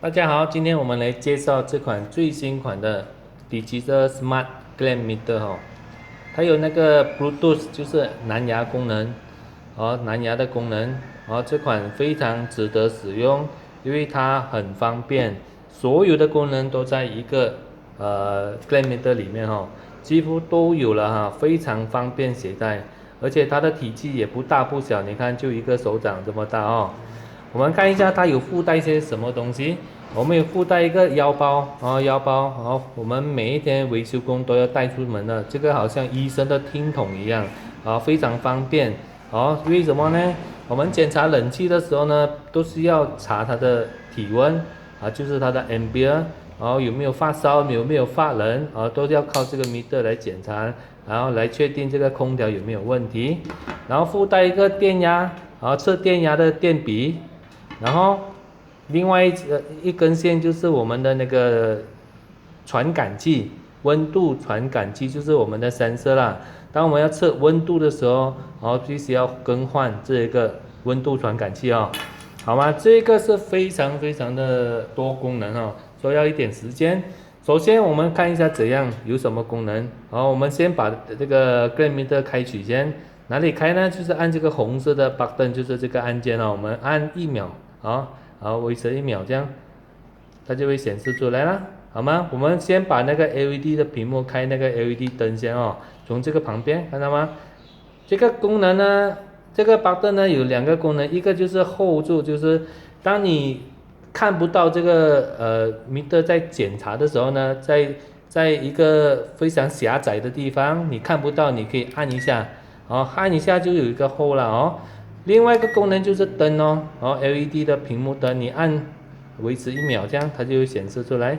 大家好，今天我们来介绍这款最新款的Digital Smart Gland Meter 哈，它有那个 Bluetooth 就是蓝牙功能，蓝牙的功能，这款非常值得使用，因为它很方便，所有的功能都在一个Gland Meter 里面哈，几乎都有了哈，非常方便携带，而且它的体积也不大不小，你看就一个手掌这么大哦。我们看一下它有附带些什么东西。我们有附带一个腰包，我们每一天维修工都要带出门的，这个好像医生的听筒一样，非常方便。为什么呢？我们检查冷气的时候呢，都是要查它的体温，就是它的 ampere，然后有没有发烧，有没有发冷，都要靠这个 meter 来检查，然后来确定这个空调有没有问题。然后附带一个电压，测电压的电笔。然后另外一根线就是我们的那个传感器，温度传感器就是我们的sensor啦。当我们要测温度的时候，必须要更换这一个温度传感器哦，好吗？这个是非常非常的多功能哦，所以要一点时间。首先我们看一下怎样有什么功能。我们先把这个 Gland Meter 开启先。哪里开呢？就是按这个红色的 button，就是这个按键哦，我们按1秒维持1秒，这样它就会显示出来了，好吗？我们先把那个 LED 的屏幕开那个 LED 灯先哦，从这个旁边看到吗？这个功能呢，这个 button 呢有2个功能，一个就是 hold 住，就是当你看不到这个meter 在检查的时候呢，在一个非常狭窄的地方，你看不到，你可以按一下，按一下就有一个 hold 了哦。另外一个功能就是灯哦，LED 的屏幕灯，你按维持1秒，这样它就会显示出来。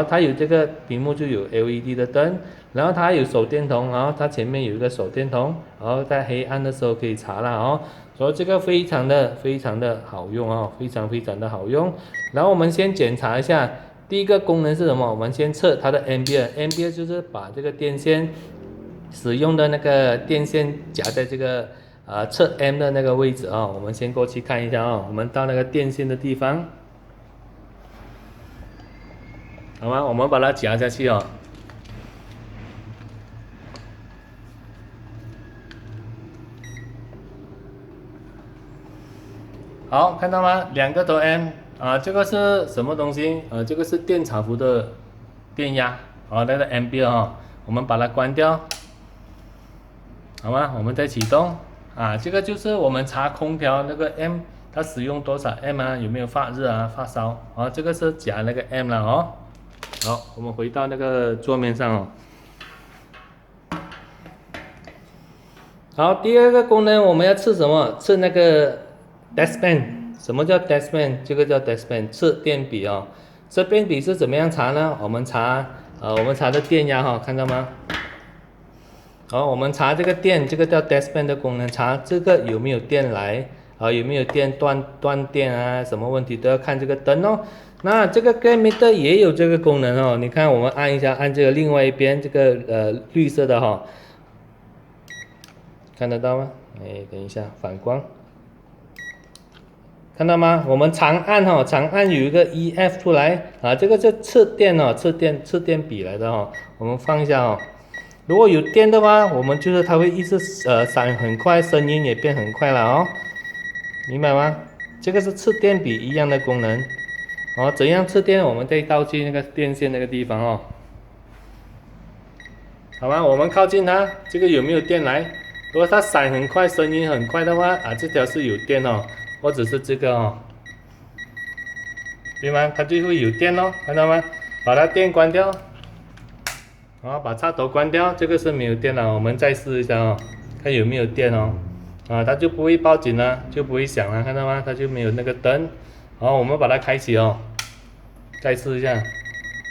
它有这个屏幕就有 LED 的灯，然后它还有手电筒，然后它前面有一个手电筒，然后在黑暗的时候可以查了哦。所以这个非常的好用哦，非常非常的好用。然后我们先检查一下，第一个功能是什么？我们先测它的 ampere，ampere 就是把这个电线使用的那个电线夹在这个测 M 的那个位置啊，我们先过去看一下啊，我们到那个电线的地方，好吗？我们把它夹下去哦。好，看到吗？2个都 M 这个是什么东西？这个是电插伏的电压那个 ampere 我们把它关掉，好吗？我们再启动这个就是我们查空调那个 M， 它使用多少 M 有没有发热发烧这个是夹那个 M 了哦。好，我们回到那个桌面上哦。好，第2个功能我们要测什么？测那个 dustpan。什么叫 dustpan？ 这个叫 dustpan， 测电笔哦。测电笔是怎么样查呢？我们查的电压看到吗？我们查这个电，这个叫 dustpan 的功能，查这个有没有电来有没有电断电什么问题都要看这个灯哦。那这个 Gland Meter 也有这个功能哦。你看，我们按一下，按这个另外一边这个绿色的看得到吗？等一下，反光，看到吗？我们长按有一个 EF 出来这个是测电测电笔来的我们放一下如果有电的话，我们就是它会一直闪很快，声音也变很快了明白吗？这个是测电笔一样的功能怎样测电？我们再倒进那个电线那个地方好吗？我们靠近它，这个有没有电来？如果它闪很快，声音很快的话这条是有电或者是这个对吗？它就会有电看到吗？把它电关掉，把插头关掉，这个是没有电了。我们再试一下看有没有电它就不会报警了，就不会响了，看到吗？它就没有那个灯。我们把它开启再试一下，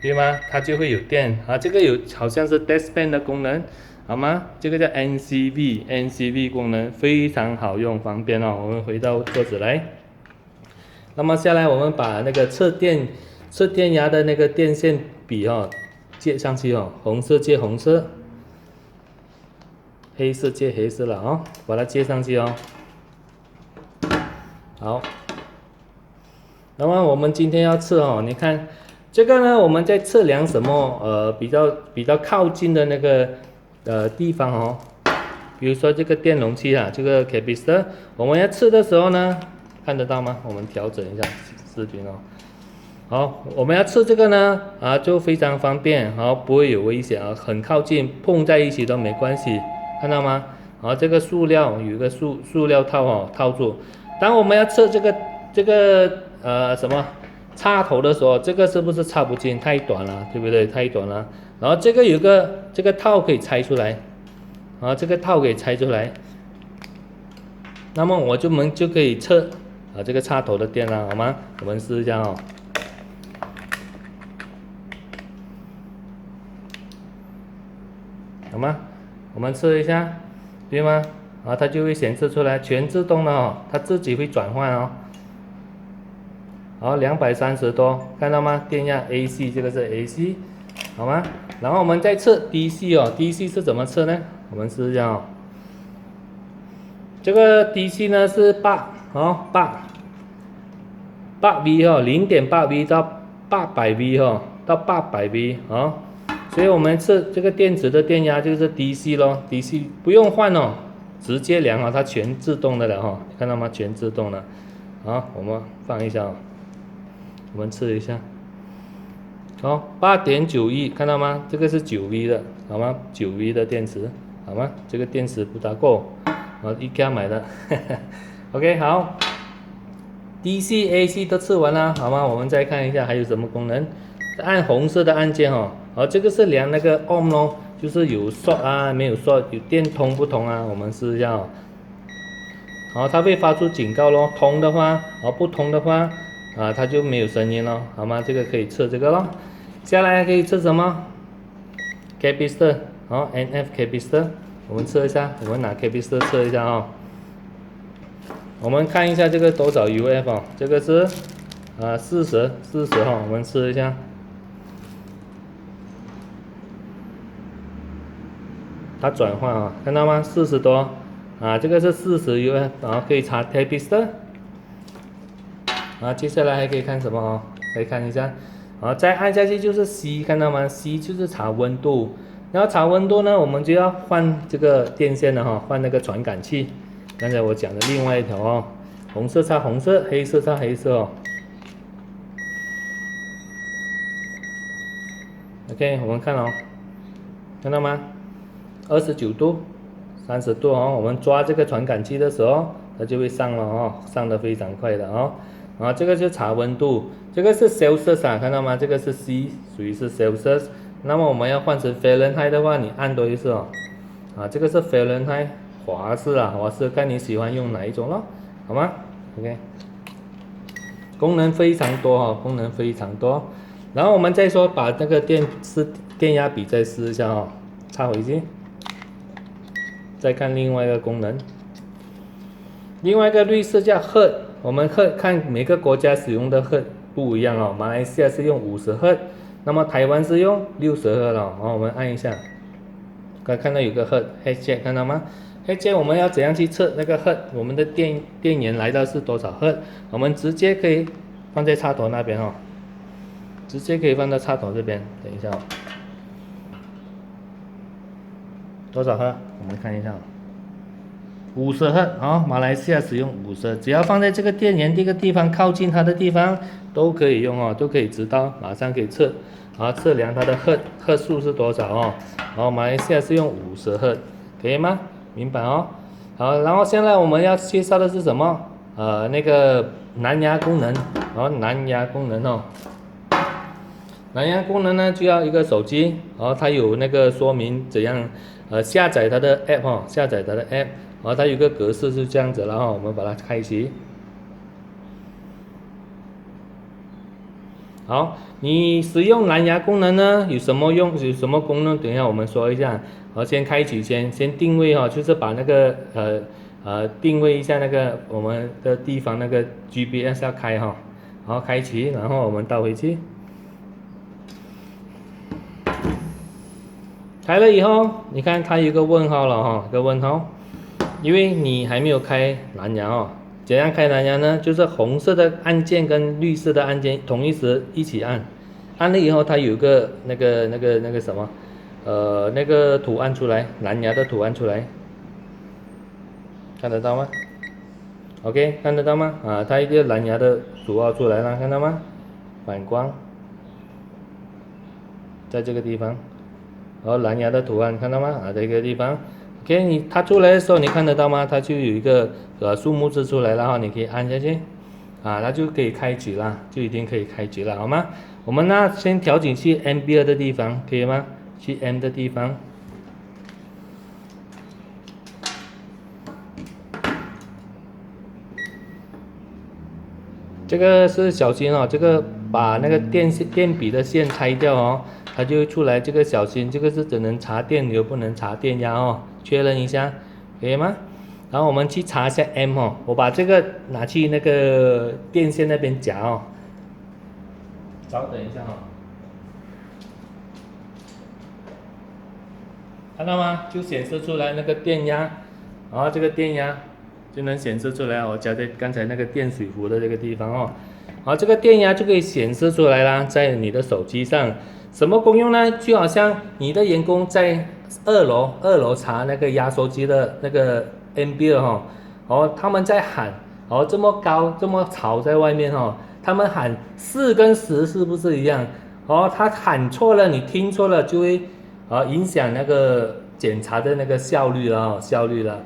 对吗？它就会有电这个有好像是 dustpan 的功能，好吗？这个叫 NCV 功能，非常好用，方便我们回到桌子来。那么下来我们把那个测电压的那个电线笔接上去红色接红色，黑色接黑色了把它接上去好。那么我们今天要测哦，你看这个呢，我们在测量什么？比较靠近的那个地方哦，比如说这个电容器啊，这个 capacitor， 我们要测的时候呢，看得到吗？我们调整一下视频哦。好，我们要测这个呢，就非常方便，好，不会有危险啊，很靠近，碰在一起都没关系，看到吗？好，这个塑料有一个塑料套哦，套住。当我们要测这个什么插头的时候，这个是不是插不进？太短了，对不对？太短了。然后这个有个这个套可以拆出来，啊，这个套可以拆出来。那么我们就可以测这个插头的电了，好吗？我们试一下哦。好吗？我们测一下，对吗？它就会显示出来，全自动的哦，它自己会转换哦。好，230多，看到吗？电压 AC， 这个是 AC， 好吗？然后我们再测 DC 哦 ，DC 是怎么测呢？我们试一下哦。这个 DC 呢是8 V 哦，0.8V 到800V 哦，到800V 哦。所以我们测这个电池的电压就是 DC 咯 ，DC 不用换哦，直接量它全自动的了哈，看到吗？全自动的。好，我们放一下哦，我们测一下。好，8.91，看到吗？这个是9V 的，好吗？9V 的电池，好吗？这个电池不大够，IKEA 买的。OK， 好。DC、AC 都测完了，好吗？我们再看一下还有什么功能。按红色的按键哦，这个是量那个 ohm 咯，就是有 short 啊，没有 short， 有电通不通啊？我们试一下哦。好，它会发出警告咯，通的话，不通的话，它就没有声音咯，好吗？这个可以测这个咯。下来可以测什么 ？capacitor， 好 ，NF capacitor， 我们测一下，我们拿 capacitor 测一下哦。我们看一下这个多少 UF 哦，这个是40哈，我们试一下。它转换啊，看到吗？40多这个是40 UF， 然后可以查 capacitor。接下来还可以看什么哦？可以看一下，再按下去就是 C， 看到吗 ？C 就是查温度，然后查温度呢，我们就要换这个电线了哈，换那个传感器。刚才我讲的另外一条哦，红色插红色，黑色插黑色哦。OK， 我们看哦，看到吗？29度、30度哦，我们抓这个传感器的时候，它就会上了哦，上的非常快的哦。这个就查温度，这个是 Celsius 看到吗？这个是 C， 属于是 Celsius。那么我们要换成 Fahrenheit 的话，你按多一次哦。这个是 Fahrenheit。华氏华氏看你喜欢用哪一种咯，好吗 ？OK， 功能非常多哈，功能非常多。然后我们再说把那个电压比再试一下哦，插回去，再看另外一个功能。另外一个绿色叫 Hertz， 我们看每个国家使用的 Hertz 不一样哦，马来西亚是用50 Hertz， 那么台湾是用60 Hertz 哦。我们按一下，看到有个 Hertz， 看到吗？我们要怎样去测那个 Hertz？ 我们的电源来到是多少 Hertz？ 我们直接可以放在插头那边哦，直接可以放到插头这边。等一下哦，多少 Hertz？ 我们看一下，50 Hertz 马来西亚使用50，只要放在这个电源这个地方靠近它的地方都可以用哦，都可以知道，马上可以测，测量它的 Hertz 数是多少哦。马来西亚是用50 Hertz， 可以吗？明白哦，好，然后现在我们要介绍的是什么？那个蓝牙功能，蓝牙功能哦，蓝牙功能呢就要一个手机，它有那个说明怎样下载它的 app 下载它的 app，它有个格式是这样子了我们把它开启。好，你使用蓝牙功能呢有什么用？有什么功能？等一下我们说一下。先开启先定位就是把那个定位一下那个我们的地方那个 GPS 要开好开启，然后我们倒回去。开了以后，你看它有个问号了一个问号，因为你还没有开蓝牙怎样开蓝牙呢？就是红色的按键跟绿色的按键同一时一起按，按了以后它有个那个什么，那个图案出来，蓝牙的图案出来，看得到吗 ？OK， 看得到吗？啊，它一个蓝牙的图案出来了，看到吗？反光，在这个地方，然后蓝牙的图案看到吗？啊，这个地方。OK， 它出来的时候你看得到吗？它就有一个数目字出来了哈，你可以按下去，啊，它就可以开局了，就已经可以开局了，好吗？我们呢先调整去 Ampere 的地方，可以吗？去 M 的地方。这个是小心哦，这个把那个电笔的线拆掉哦，它就会出来这个小心，这个是只能查电流不能查电压哦，确认一下，可以吗？然后我们去查一下 M 哦，我把这个拿去那个电线那边夹哦，稍等一下哦，看到吗？就显示出来那个电压，然后这个电压就能显示出来，我夹在刚才那个电水壶的这个地方哦，好，这个电压就可以显示出来啦，在你的手机上，什么功用呢？就好像你的员工在二楼查那个压缩机的那个 Ampere 哈，哦，他们在喊，哦，这么高这么吵在外面哦，他们喊4跟10是不是一样？哦，他喊错了，你听错了就会影响那个检查的那个效率了哦，效率了。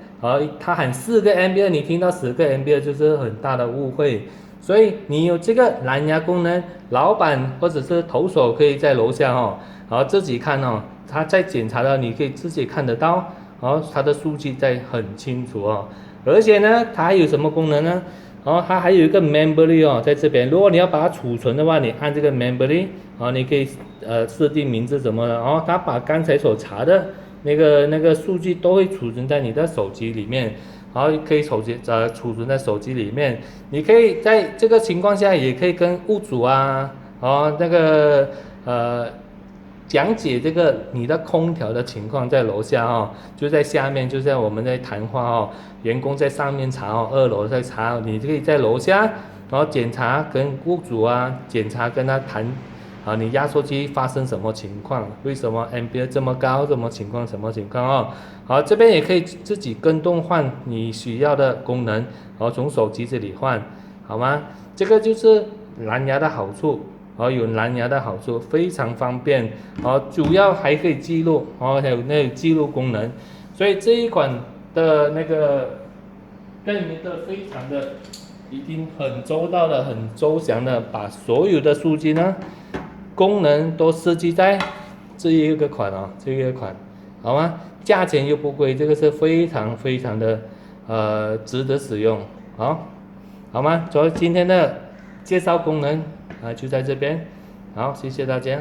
他喊4个 Ampere， 你听到10个 Ampere 就是很大的误会。所以你有这个蓝牙功能，老板或者是投手可以在楼下哦，然后自己看哦，他在检查的你可以自己看得到，然后他的数据在很清楚哦。而且呢，它还有什么功能呢？它还有一个 memory 哦，在这边，如果你要把它储存的话，你按这个 memory，你可以设定名字什么的，它把刚才所查的那个数据都会储存在你的手机里面，然后可以储存在手机里面。你可以在这个情况下，也可以跟屋主啊，那个讲解这个你的空调的情况在楼下哦，就在下面，就像我们在谈话哦，员工在上面查哦，2楼在查，你可以在楼下，然后检查跟屋主啊，检查跟他谈。你压缩机发生什么情况？为什么 Ampere 这么高？什么情况哦？好，这边也可以自己跟动换你需要的功能，从手机这里换，好吗？这个就是蓝牙的好处，有蓝牙的好处，非常方便，主要还可以记录，还有那个记录功能，所以这一款的那个Gleammeter非常的已经很周到的、很周详的把所有的数据呢。功能都设计在这一个款哦，这一个款，好吗？价钱又不贵，这个是非常非常的值得使用，好吗？所以今天的介绍功能就在这边，好，谢谢大家。